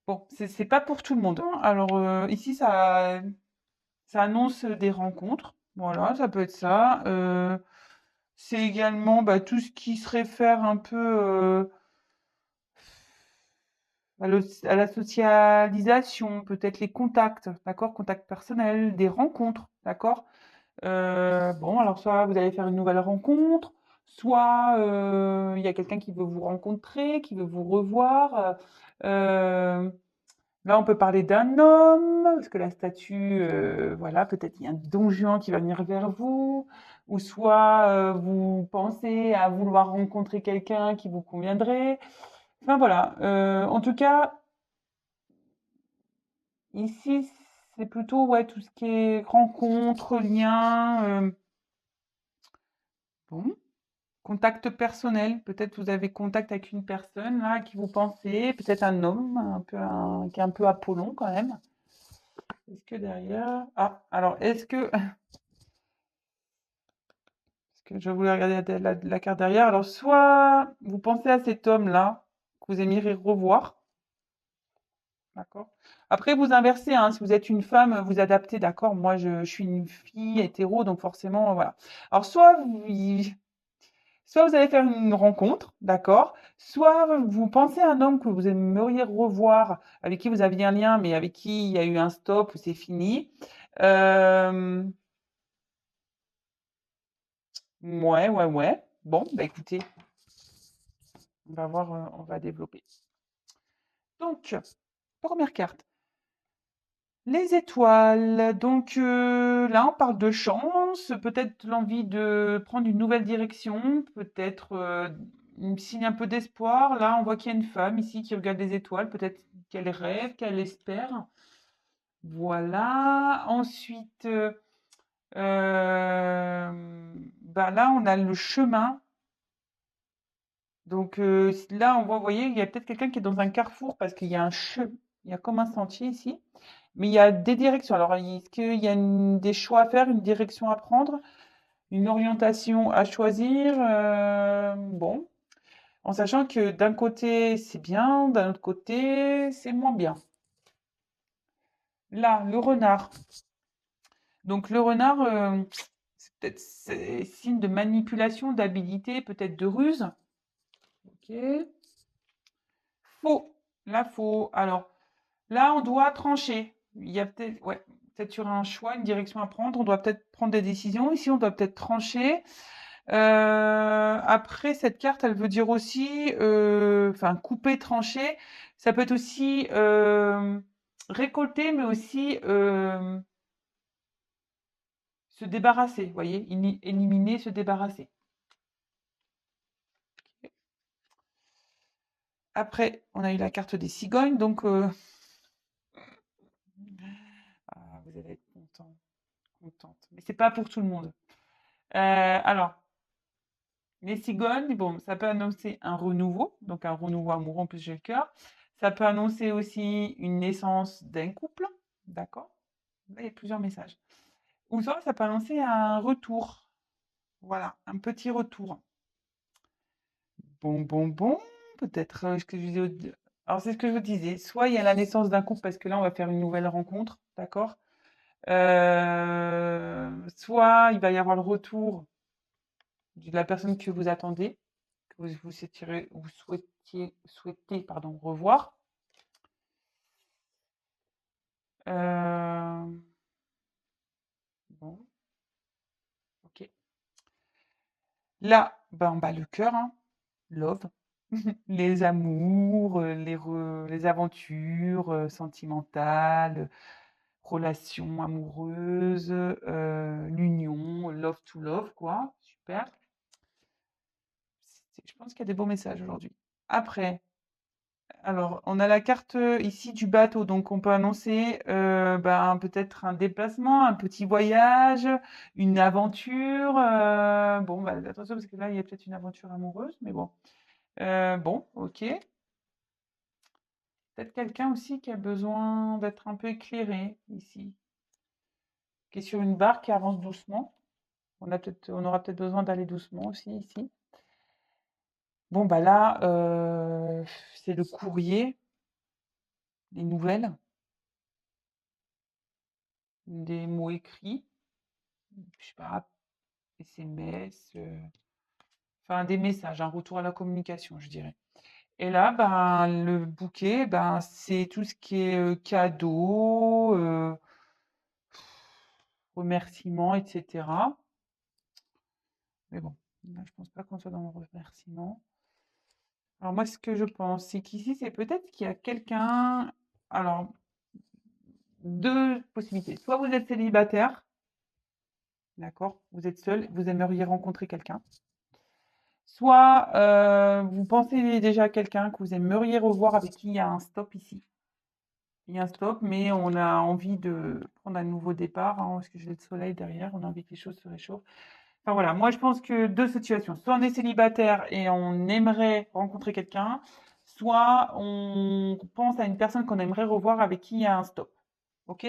Bon, c'est pas pour tout le monde, hein. Alors, ici, ça annonce des rencontres. Voilà, ça peut être ça. C'est également bah, tout ce qui se réfère un peu à la socialisation, peut-être les contacts, d'accord? Contacts personnels, des rencontres, d'accord? Bon, alors soit vous allez faire une nouvelle rencontre, soit il y a quelqu'un qui veut vous rencontrer, qui veut vous revoir. Euh, Là, on peut parler d'un homme, parce que la statue, voilà, peut-être il y a un don Juan qui va venir vers vous, ou soit vous pensez à vouloir rencontrer quelqu'un qui vous conviendrait. Enfin voilà. En tout cas, ici, c'est plutôt ouais, tout ce qui est rencontre, lien, bon, contact personnel. Peut-être vous avez contact avec une personne là à qui vous pensez, peut-être un homme, qui est un peu Apollon quand même. Est-ce que derrière. Ah, alors est-ce que. Parce que je voulais regarder la carte derrière. Alors, soit vous pensez à cet homme-là, que vous aimeriez revoir, d'accord? Après, vous inversez, hein. Si vous êtes une femme, vous adaptez, d'accord? Moi, je suis une fille hétéro, donc forcément, voilà. Alors, soit vous allez faire une rencontre, d'accord? Soit vous pensez à un homme que vous aimeriez revoir, avec qui vous aviez un lien, mais avec qui il y a eu un stop ou c'est fini. Euh, ouais, ouais, ouais. Bon, bah écoutez, on va voir, on va développer. Donc, première carte. Les étoiles. Donc là, on parle de chance, peut-être l'envie de prendre une nouvelle direction, peut-être un signe un peu d'espoir. Là, on voit qu'il y a une femme ici qui regarde les étoiles, peut-être qu'elle rêve, qu'elle espère. Voilà. Ensuite, bah là, on a le chemin. Donc là, on voit, vous voyez, il y a peut-être quelqu'un qui est dans un carrefour parce qu'il y a il y a comme un sentier ici. Mais il y a des directions. Alors, est-ce qu'il y a des choix à faire, une direction à prendre, une orientation à choisir? Bon, en sachant que d'un côté, c'est bien, d'un autre côté, c'est moins bien. Là, le renard. Donc, le renard, c'est signe de manipulation, d'habilité, peut-être de ruse. Ok. Faux. Là, faux. Alors, là, on doit trancher. Il y a peut-être, ouais, peut-être sur un choix, une direction à prendre. On doit peut-être prendre des décisions. Ici, on doit peut-être trancher. Après, cette carte, elle veut dire aussi, enfin, couper, trancher. Ça peut être aussi récolter, mais aussi se débarrasser. Vous voyez, éliminer, se débarrasser. Après, on a eu la carte des cigognes, donc vous allez être content, contente. Mais c'est pas pour tout le monde. Alors, les cigognes, bon, ça peut annoncer un renouveau, donc un renouveau amoureux, en plus j'ai le cœur. Ça peut annoncer aussi une naissance d'un couple, d'accord? Là, il y a plusieurs messages. Ou soit ça peut annoncer un retour, voilà, un petit retour. Bon, bon, bon, peut-être ce que je disais. Alors, c'est ce que je vous disais. Soit il y a la naissance d'un couple, parce que là, on va faire une nouvelle rencontre, d'accord? Soit il va y avoir le retour de la personne que vous attendez, que vous souhaitez pardon, revoir. Euh, bon, ok. Là, ben, bah, le cœur, hein, love, les amours, les aventures sentimentales, relations amoureuses, l'union, love to love, quoi. Super. Je pense qu'il y a des beaux messages aujourd'hui. Après, alors, on a la carte ici du bateau, donc on peut annoncer ben, peut-être un déplacement, un petit voyage, une aventure. Bon, bah, attention parce que là, il y a peut-être une aventure amoureuse, mais bon. Bon, ok. Peut-être quelqu'un aussi qui a besoin d'être un peu éclairé ici, qui est sur une barque qui avance doucement. On aura peut-être besoin d'aller doucement aussi ici. Bon, bah là, c'est le courrier. des nouvelles, des mots écrits, je sais pas, SMS, enfin des messages, un retour à la communication, je dirais. Et là, ben, le bouquet, ben, c'est tout ce qui est cadeau, remerciements, etc. Mais bon, là, je pense pas qu'on soit dans le remerciement. Alors moi, ce que je pense, c'est qu'ici, c'est peut-être qu'il y a quelqu'un. Alors, deux possibilités. Soit vous êtes célibataire, d'accord, vous êtes seul, vous aimeriez rencontrer quelqu'un. Soit vous pensez déjà à quelqu'un que vous aimeriez revoir avec qui il y a un stop ici. Il y a un stop, mais on a envie de prendre un nouveau départ, hein, parce que j'ai le soleil derrière, on a envie que les choses se réchauffent. Enfin voilà, moi je pense que deux situations. Soit on est célibataire et on aimerait rencontrer quelqu'un, soit on pense à une personne qu'on aimerait revoir avec qui il y a un stop. Ok?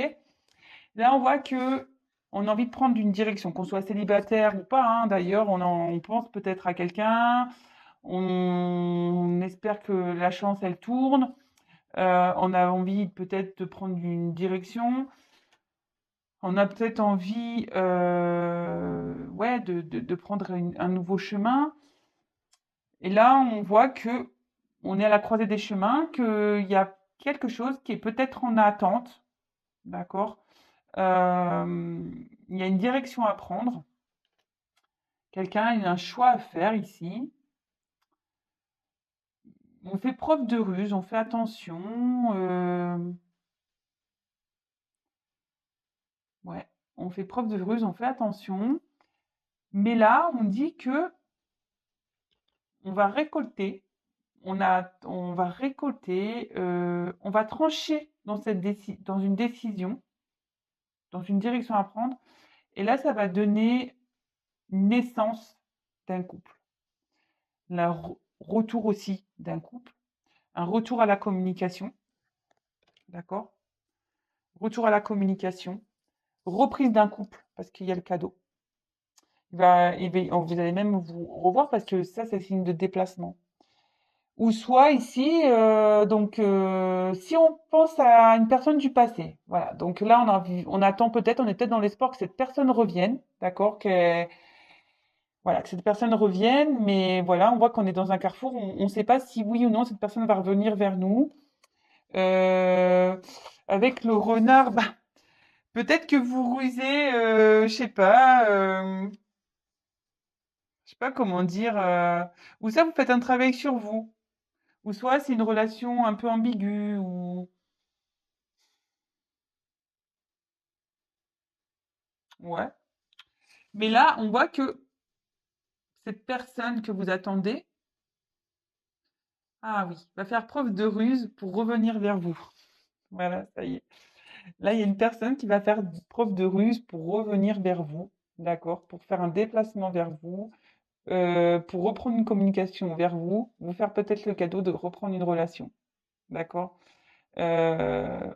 Là, on voit que on a envie de prendre une direction, qu'on soit célibataire ou pas, hein. D'ailleurs, on pense peut-être à quelqu'un, on espère que la chance, elle tourne. On a envie peut-être de prendre une direction. On a peut-être envie ouais, de prendre un nouveau chemin. Et là, on voit que on est à la croisée des chemins, qu'il y a quelque chose qui est peut-être en attente. D'accord? Il y a une direction à prendre. Quelqu'un a un choix à faire ici. On fait preuve de ruse, on fait attention. Ouais, on fait preuve de ruse, on fait attention. Mais là, on dit que on va récolter, on va récolter, on va trancher dans une décision, dans une direction à prendre. Et là, ça va donner naissance d'un couple. Le retour aussi d'un couple. Un retour à la communication. D'accord? Retour à la communication. Reprise d'un couple, parce qu'il y a le cadeau. Vous allez même vous revoir parce que ça, c'est signe de déplacement. Ou soit ici, si on pense à une personne du passé, voilà. Donc là, on attend peut-être, on est peut-être dans l'espoir que cette personne revienne, d'accord, voilà, que cette personne revienne, mais voilà, on voit qu'on est dans un carrefour, on ne sait pas si oui ou non cette personne va revenir vers nous. Euh, Avec le renard, bah, peut-être que vous rusez, je sais pas comment dire, ou ça, vous faites un travail sur vous, ou soit c'est une relation un peu ambiguë, ou ouais. Mais là, on voit que cette personne que vous attendez, ah oui, va faire preuve de ruse pour revenir vers vous. Voilà, ça y est. Là, il y a une personne qui va faire preuve de ruse pour revenir vers vous, d'accord? Pour faire un déplacement vers vous, pour reprendre une communication vers vous, vous faire peut-être le cadeau de reprendre une relation, d'accord? Euh,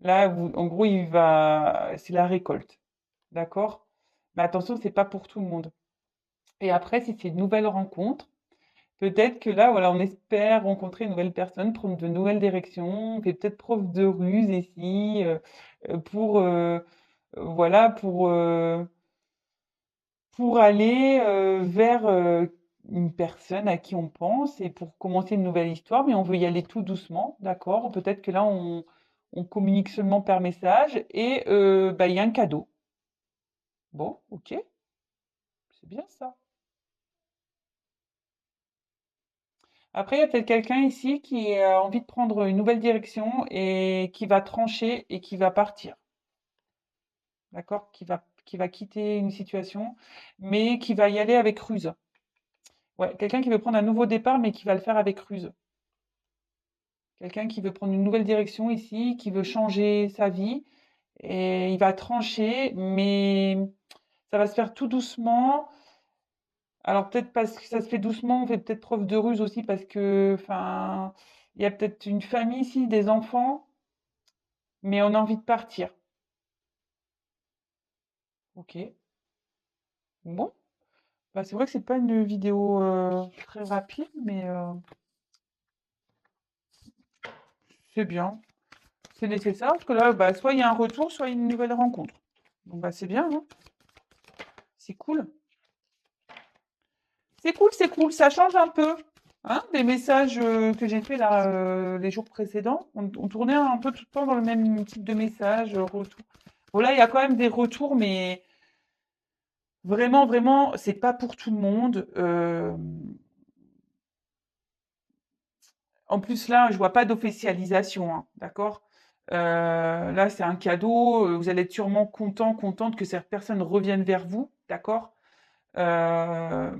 Là, en gros, c'est la récolte, d'accord? Mais attention, c'est pas pour tout le monde. Et après, si c'est une nouvelle rencontre, peut-être que là, voilà, on espère rencontrer une nouvelle personne, prendre de nouvelles directions, on fait peut-être preuve de ruse ici, pour, voilà, pour aller vers une personne à qui on pense et pour commencer une nouvelle histoire, mais on veut y aller tout doucement, d'accord? Peut-être que là, on communique seulement par message et bah, il y a un cadeau. Bon, ok, c'est bien ça. Après, il y a peut-être quelqu'un ici qui a envie de prendre une nouvelle direction et qui va trancher et qui va partir, d'accord? Qui va quitter une situation, mais qui va y aller avec ruse. Ouais, quelqu'un qui veut prendre un nouveau départ, mais qui va le faire avec ruse. Quelqu'un qui veut prendre une nouvelle direction ici, qui veut changer sa vie, et il va trancher, mais ça va se faire tout doucement. Alors peut-être parce que ça se fait doucement, on fait peut-être preuve de ruse aussi parce que, enfin, il y a peut-être une famille ici, des enfants, mais on a envie de partir. Ok. Bon, bah, c'est vrai que c'est pas une vidéo très rapide, mais c'est bien. C'est nécessaire parce que là, bah, soit il y a un retour, soit il y a une nouvelle rencontre. Donc, bah, c'est bien, hein. C'est cool. C'est cool, ça change un peu. Hein, des messages que j'ai fait là les jours précédents, on tournait un peu tout le temps dans le même type de message, retour. Bon, là, il y a quand même des retours, mais vraiment, vraiment, c'est pas pour tout le monde. En plus, là, je vois pas d'officialisation, hein, d'accord? Là, c'est un cadeau. Vous allez être sûrement content, contente que cette personne revienne vers vous, d'accord? Euh,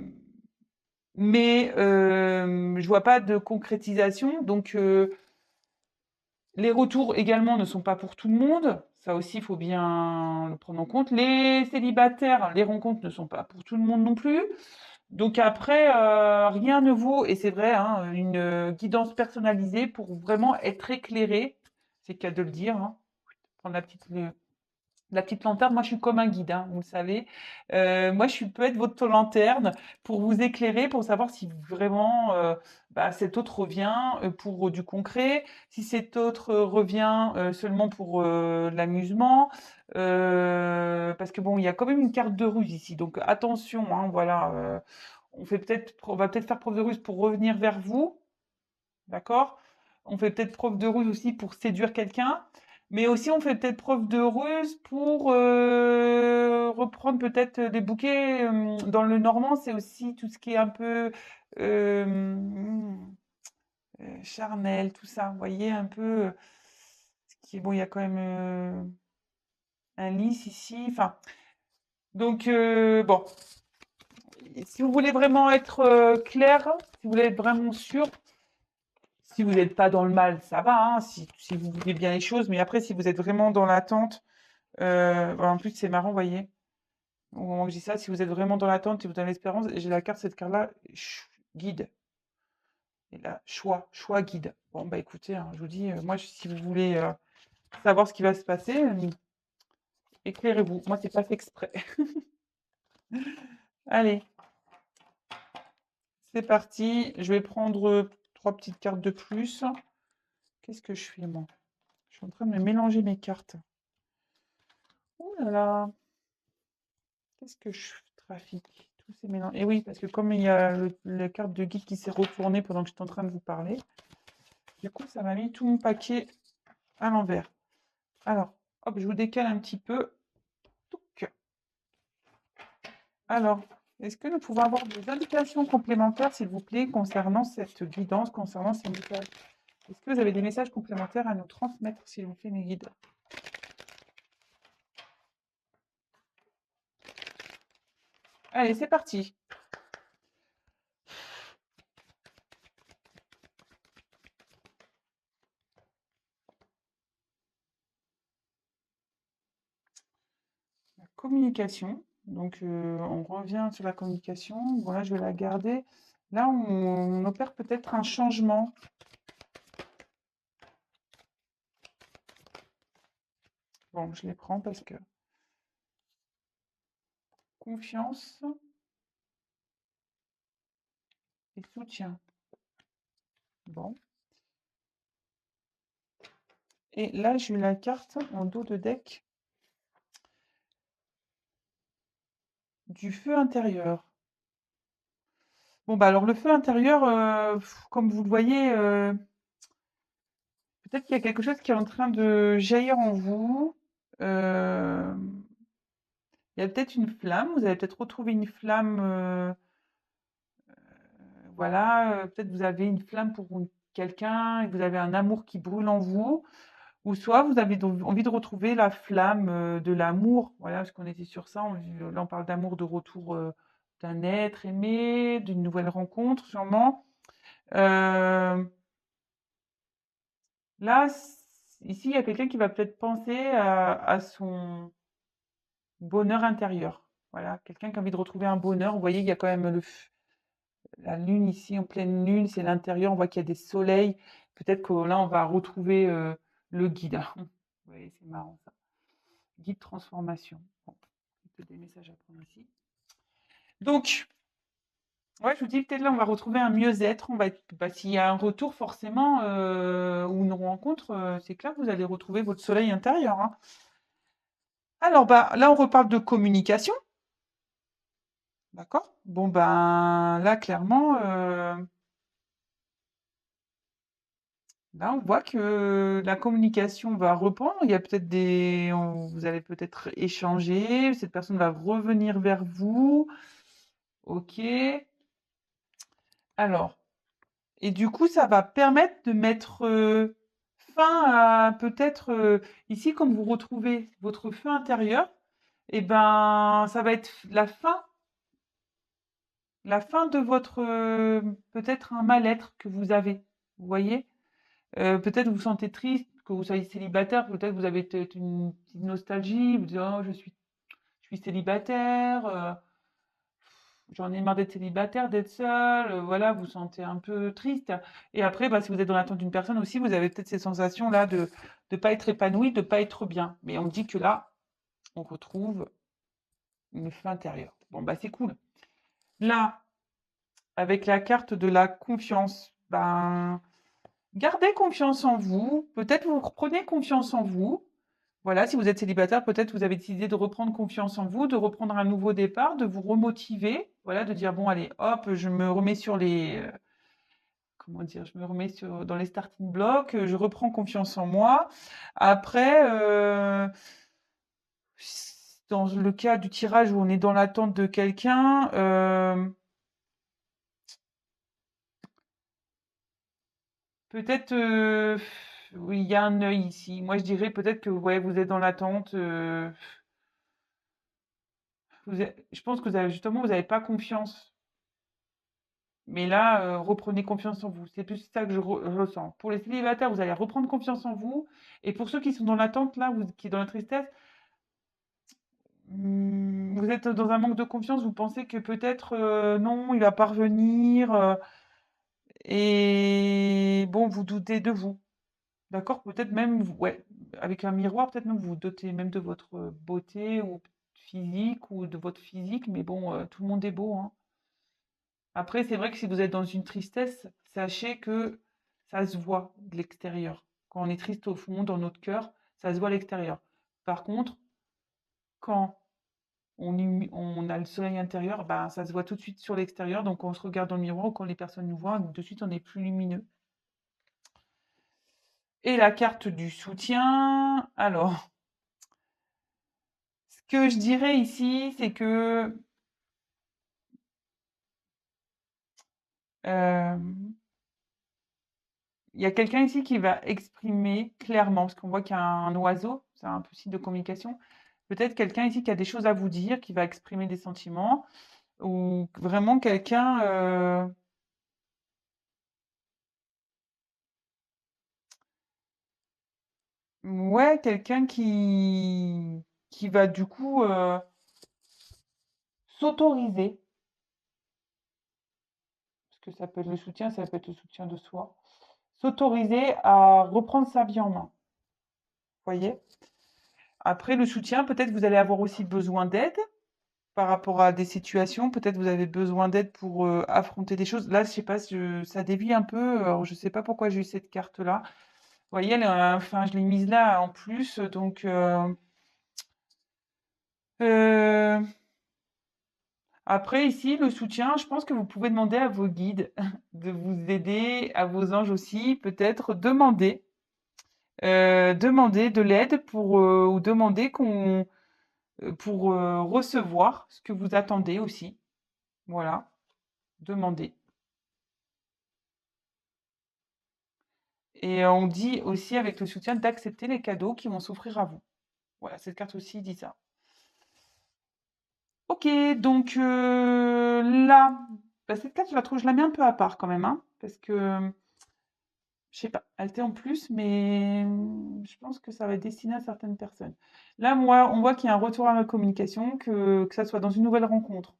mais je vois pas de concrétisation. Donc, les retours également ne sont pas pour tout le monde. Ça aussi, il faut bien le prendre en compte. Les célibataires, les rencontres ne sont pas pour tout le monde non plus. Donc après, rien ne vaut, et c'est vrai, hein, une guidance personnalisée pour vraiment être éclairé. C'est le cas de le dire, hein. Prendre la petite lanterne, moi je suis comme un guide, hein, vous le savez. Moi je peux être votre lanterne pour vous éclairer, pour savoir si vraiment bah, cet autre revient pour du concret, si cet autre revient seulement pour l'amusement. Parce que bon, il y a quand même une carte de ruse ici, donc attention, hein, voilà. On va peut-être faire preuve de ruse pour revenir vers vous, d'accord? On fait peut-être preuve de ruse aussi pour séduire quelqu'un, mais aussi on fait peut-être preuve de ruse pour reprendre peut-être des bouquets. Dans le normand, c'est aussi tout ce qui est un peu charnel, tout ça. Vous voyez un peu ce qui est bon. Il y a quand même un lys ici. Enfin, donc bon, si vous voulez vraiment être clair, si vous voulez être vraiment sûr, si vous n'êtes pas dans le mal, ça va, hein, si vous voulez bien les choses, mais après, si vous êtes vraiment dans l'attente, voilà, en plus, c'est marrant, vous voyez, au moment où je dis ça, si vous êtes vraiment dans l'attente et vous êtes dans l'espérance, j'ai la carte, cette carte-là, guide. Et là, choix guide. Bon, bah écoutez, hein, je vous dis, moi, si vous voulez savoir ce qui va se passer, éclairez-vous. Moi, c'est pas fait exprès. Allez, c'est parti. Je vais prendre trois petites cartes de plus. Qu'est-ce que je fais, moi? Je suis en train de me mélanger mes cartes. Oh là là! Qu'est-ce que je trafique? Tous ces mélanges. Et oui, parce que comme il y a la carte de guide qui s'est retournée pendant que j'étais en train de vous parler, du coup, ça m'a mis tout mon paquet à l'envers. Alors, hop, je vous décale un petit peu. Touc. Alors, est-ce que nous pouvons avoir des indications complémentaires, s'il vous plaît, concernant cette guidance, concernant ces messages? Est-ce que vous avez des messages complémentaires à nous transmettre, s'il vous plaît, mes guides? Allez, c'est parti. La communication. Donc, on revient sur la communication. Voilà, je vais la garder. Là, on opère peut-être un changement. Bon, je les prends parce que confiance et soutien. Bon. Et là, j'ai eu la carte en dos de deck du feu intérieur. Bon, bah alors le feu intérieur, comme vous le voyez, peut-être qu'il y a quelque chose qui est en train de jaillir en vous. Euh, il y a peut-être une flamme, vous avez peut-être retrouvé une flamme, voilà, peut-être vous avez une flamme pour quelqu'un et vous avez un amour qui brûle en vous, ou soit vous avez envie de retrouver la flamme de l'amour, voilà, parce qu'on était sur ça, là on parle d'amour, de retour d'un être aimé, d'une nouvelle rencontre sûrement. Euh, Là, ici, il y a quelqu'un qui va peut-être penser à son bonheur intérieur. Voilà, quelqu'un qui a envie de retrouver un bonheur. Vous voyez, il y a quand même la lune ici, en pleine lune, c'est l'intérieur. On voit qu'il y a des soleils. Peut-être que là, on va retrouver le guide. Vous voyez, c'est marrant ça. Guide transformation. Bon, peut-être des messages à prendre ici. Donc, Ouais, je vous dis, peut-être là, on va retrouver un mieux-être. Bah, s'il y a un retour, forcément, ou une rencontre, c'est clair que vous allez retrouver votre soleil intérieur, hein. Alors, bah, là, on reparle de communication, d'accord? Bon, ben, là, clairement, là, on voit que la communication va reprendre. Il y a peut-être vous allez peut-être échanger. Cette personne va revenir vers vous. Ok. Alors, et du coup, ça va permettre de mettre fin à peut-être ici, quand vous retrouvez votre feu intérieur, et ben, ça va être la fin de votre peut-être un mal-être que vous avez. Vous voyez? Peut-être vous vous sentez triste, que vous soyez célibataire, peut-être vous avez peut-être une petite nostalgie, vous dites: «Oh, je suis célibataire, j'en ai marre d'être célibataire, d'être seul», voilà, vous vous sentez un peu triste. Et après, bah, si vous êtes dans l'attente d'une personne aussi, vous avez peut-être ces sensations-là de pas être épanoui, de pas être bien. Mais on dit que là, on retrouve une fin intérieure. Bon, bah, c'est cool. Là, avec la carte de la confiance, ben, gardez confiance en vous. Peut-être vous reprenez confiance en vous. Voilà, si vous êtes célibataire, peut-être vous avez décidé de reprendre confiance en vous, de reprendre un nouveau départ, de vous remotiver. Voilà, de dire bon, allez, hop, je me remets sur comment dire, je me remets dans les starting blocks, je reprends confiance en moi. Après, dans le cas du tirage où on est dans l'attente de quelqu'un, peut-être, oui, il y a un œil ici. Moi, je dirais peut-être que ouais, vous êtes dans l'attente. Je pense que justement, vous n'avez pas confiance. Mais là, reprenez confiance en vous. C'est plus ça que je ressens. Pour les célibataires, vous allez reprendre confiance en vous. Et pour ceux qui sont dans l'attente, là, qui sont dans la tristesse, vous êtes dans un manque de confiance. Vous pensez que peut-être, non, il va pas revenir. Et bon, vous doutez de vous. D'accord? Peut-être même, ouais, avec un miroir, peut-être même vous vous doutez même de votre beauté ou physique ou de votre physique. Mais bon, tout le monde est beau, hein. Après, c'est vrai que si vous êtes dans une tristesse, sachez que ça se voit de l'extérieur. Quand on est triste au fond, dans notre cœur, ça se voit à l'extérieur. Par contre, quand on a le soleil intérieur, bah, ça se voit tout de suite sur l'extérieur. Donc, quand on se regarde dans le miroir ou quand les personnes nous voient, de suite, on est plus lumineux. Et la carte du soutien. Alors, ce que je dirais ici, c'est que euh, il y a quelqu'un ici qui va exprimer clairement, parce qu'on voit qu'il y a un oiseau, c'est un peu signe de communication. Peut-être quelqu'un ici qui a des choses à vous dire, qui va exprimer des sentiments, ou vraiment quelqu'un, ouais, quelqu'un qui va du coup s'autoriser, parce que ça peut être le soutien, ça peut être le soutien de soi, s'autoriser à reprendre sa vie en main. Voyez? Après, le soutien, peut-être vous allez avoir aussi besoin d'aide par rapport à des situations. Peut-être vous avez besoin d'aide pour affronter des choses. Là, je sais pas, ça dévie un peu. Alors, je sais pas pourquoi j'ai eu cette carte-là. Vous voyez, enfin, je l'ai mise là en plus. Donc, euh, après, ici, le soutien, je pense que vous pouvez demander à vos guides de vous aider, à vos anges aussi, peut-être demander de l'aide ou demander pour recevoir ce que vous attendez aussi. Voilà, demander. Et on dit aussi avec le soutien d'accepter les cadeaux qui vont s'offrir à vous. Voilà, cette carte aussi dit ça. Ok, donc là, bah, cette carte, je la mets un peu à part quand même, hein, parce que, je sais pas, elle était en plus, mais je pense que ça va être destiné à certaines personnes. Là, moi, on voit qu'il y a un retour à la communication, que ça soit dans une nouvelle rencontre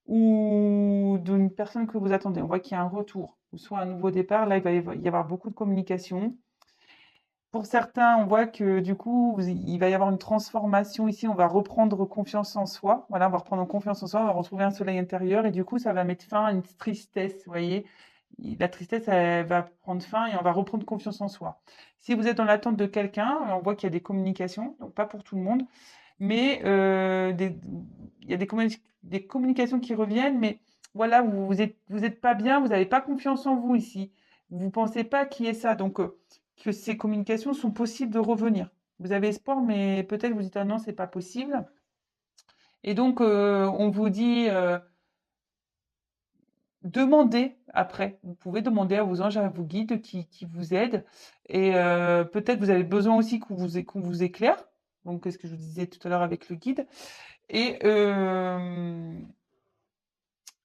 ou d'une personne que vous attendez. On voit qu'il y a un retour, ou soit un nouveau départ. Là, il va y avoir beaucoup de communication. Pour certains, on voit que du coup, il va y avoir une transformation ici. On va reprendre confiance en soi. Voilà, on va reprendre confiance en soi, on va retrouver un soleil intérieur et du coup, ça va mettre fin à une tristesse. Vous voyez, la tristesse, elle va prendre fin et on va reprendre confiance en soi. Si vous êtes dans l'attente de quelqu'un, on voit qu'il y a des communications, donc pas pour tout le monde, mais il y a des communications qui reviennent, mais voilà, vous êtes pas bien, vous n'avez pas confiance en vous ici. Vous pensez pas qu'il y ait ça, donc que ces communications sont possibles de revenir. Vous avez espoir, mais peut-être vous dites ah non, c'est pas possible. Et donc on vous dit demandez après. Vous pouvez demander à vos anges, à vos guides qui vous aident. Et peut-être vous avez besoin aussi qu'on vous éclaire. Donc, ce que je vous disais tout à l'heure avec le guide. Et, euh,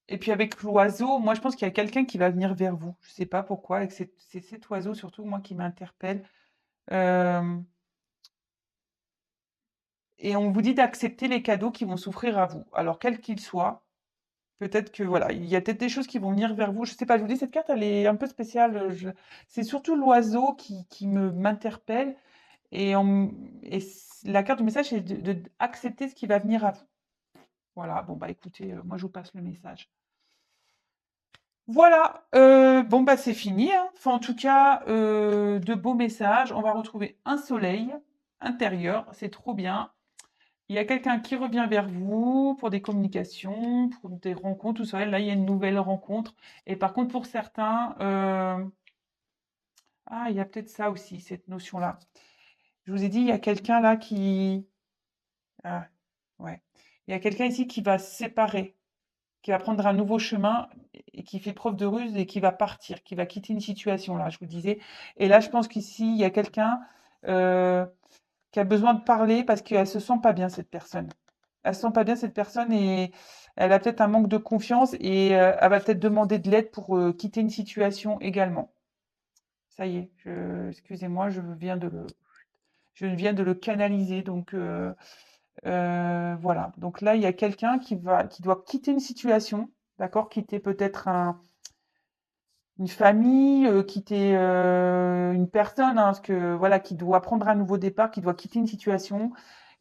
et puis avec l'oiseau, moi je pense qu'il y a quelqu'un qui va venir vers vous. Je ne sais pas pourquoi. Et c'est cet oiseau surtout, moi, qui m'interpelle. Euh, et on vous dit d'accepter les cadeaux qui vont s'offrir à vous. Alors, quels qu'ils soient. Peut-être que voilà, il y a peut-être des choses qui vont venir vers vous. Je sais pas, je vous dis, cette carte, elle est un peu spéciale. C'est surtout l'oiseau qui m'interpelle. Et, la carte du message, c'est accepter ce qui va venir à vous. Voilà, bon, bah écoutez, moi je vous passe le message. Voilà, bon, bah c'est fini, hein. Enfin, en tout cas, de beaux messages. On va retrouver un soleil intérieur, c'est trop bien. Il y a quelqu'un qui revient vers vous pour des communications, pour des rencontres, tout ça. Là, il y a une nouvelle rencontre. Et par contre, pour certains, ah, il y a peut-être ça aussi, cette notion-là. Je vous ai dit, il y a quelqu'un là qui, ah, ouais, il y a quelqu'un ici qui va se séparer, qui va prendre un nouveau chemin et qui fait preuve de ruse et qui va partir, qui va quitter une situation là, je vous disais. Et là, je pense qu'ici, il y a quelqu'un euh, qui a besoin de parler parce qu'elle se sent pas bien, cette personne. Elle se sent pas bien, cette personne, et elle a peut-être un manque de confiance et elle va peut-être demander de l'aide pour quitter une situation également. Ça y est, excusez-moi, je viens de le canaliser. Donc voilà. Donc là, il y a quelqu'un qui doit quitter une situation, d'accord? Quitter peut-être une famille, quitter une personne, hein, parce que voilà, qui doit prendre un nouveau départ, qui doit quitter une situation.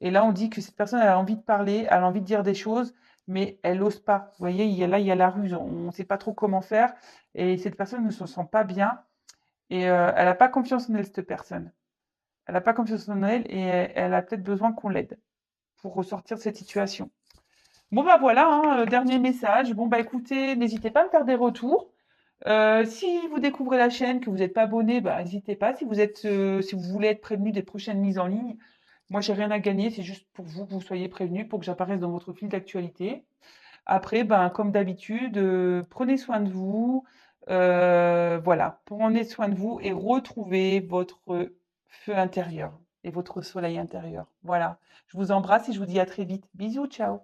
Et là, on dit que cette personne elle a envie de parler, elle a envie de dire des choses, mais elle n'ose pas. Vous voyez, là, il y a la ruse, on ne sait pas trop comment faire. Et cette personne ne se sent pas bien. Et elle n'a pas confiance en elle, cette personne. Elle n'a pas confiance en elle et elle a peut-être besoin qu'on l'aide pour ressortir de cette situation. Bon, bah voilà, hein, dernier message. Bon, bah écoutez, n'hésitez pas à me faire des retours. Si vous découvrez la chaîne, que vous n'êtes pas abonné, bah, n'hésitez pas. Si vous voulez être prévenu des prochaines mises en ligne, moi, j'ai rien à gagner. C'est juste pour vous que vous soyez prévenu, pour que j'apparaisse dans votre fil d'actualité. Après, ben, comme d'habitude, prenez soin de vous. Voilà, prenez soin de vous et retrouvez votre feu intérieur et votre soleil intérieur. Voilà, je vous embrasse et je vous dis à très vite. Bisous, ciao.